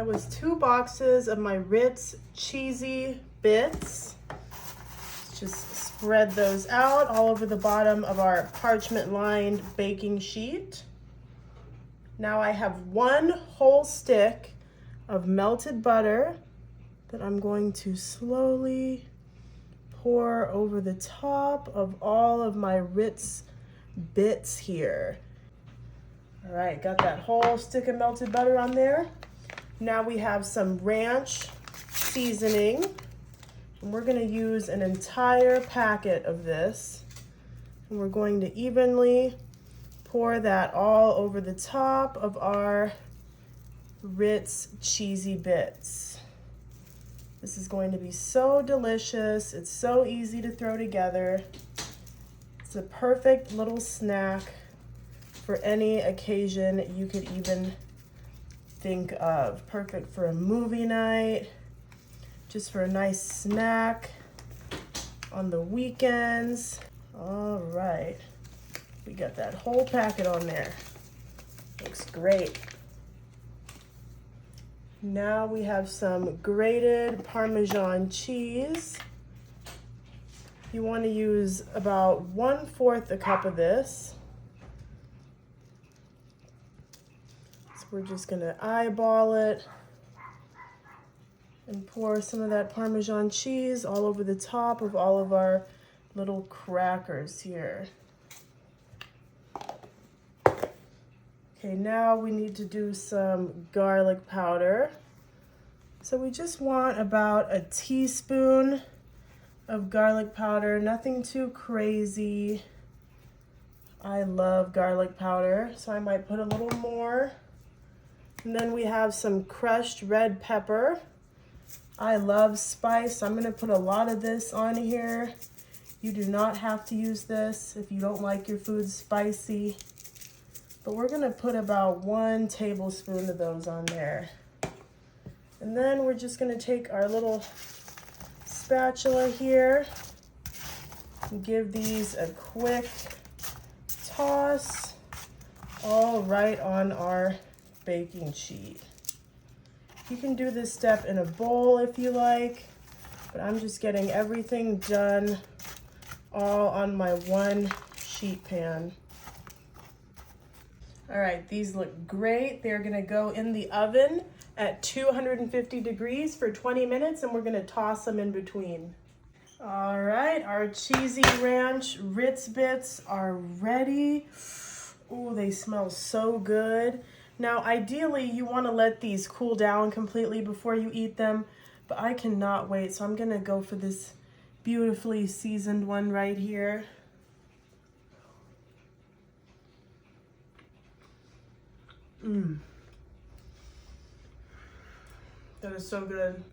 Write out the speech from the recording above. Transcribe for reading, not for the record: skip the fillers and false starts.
was 2 boxes of my Ritz cheesy bits. Let's just spread those out all over the bottom of our parchment lined baking sheet. Now I have 1 whole stick of melted butter that I'm going to slowly pour over the top of all of my Ritz bits here. All right, got that whole stick of melted butter on there. Now we have some ranch seasoning, and we're gonna use an entire packet of this, and we're going to evenly pour that all over the top of our Ritz cheesy bits. This is going to be so delicious. It's so easy to throw together. It's a perfect little snack for any occasion you could even think of. Perfect for a movie night, just for a nice snack on the weekends. All right, we got that whole packet on there. Looks great. Now we have some grated Parmesan cheese. You want to use about 1/4 a cup of this. So we're just going to eyeball it and pour some of that Parmesan cheese all over the top of all of our little crackers here. Okay, now we need to do some garlic powder. So we just want about a teaspoon of garlic powder, nothing too crazy. I love garlic powder, so I might put a little more. And then we have some crushed red pepper. I love spice, so I'm gonna put a lot of this on here. You do not have to use this if you don't like your food spicy. But we're gonna put about 1 tablespoon of those on there. And then we're just gonna take our little spatula here and give these a quick toss all right on our baking sheet. You can do this step in a bowl if you like, but I'm just getting everything done all on my 1 sheet pan. All right, these look great. They're gonna go in the oven at 250 degrees for 20 minutes, and we're gonna toss them in between. All right, our cheesy ranch Ritz bits are ready. Oh, they smell so good. Now, ideally, you wanna let these cool down completely before you eat them, but I cannot wait, so I'm gonna go for this beautifully seasoned one right here. That is so good.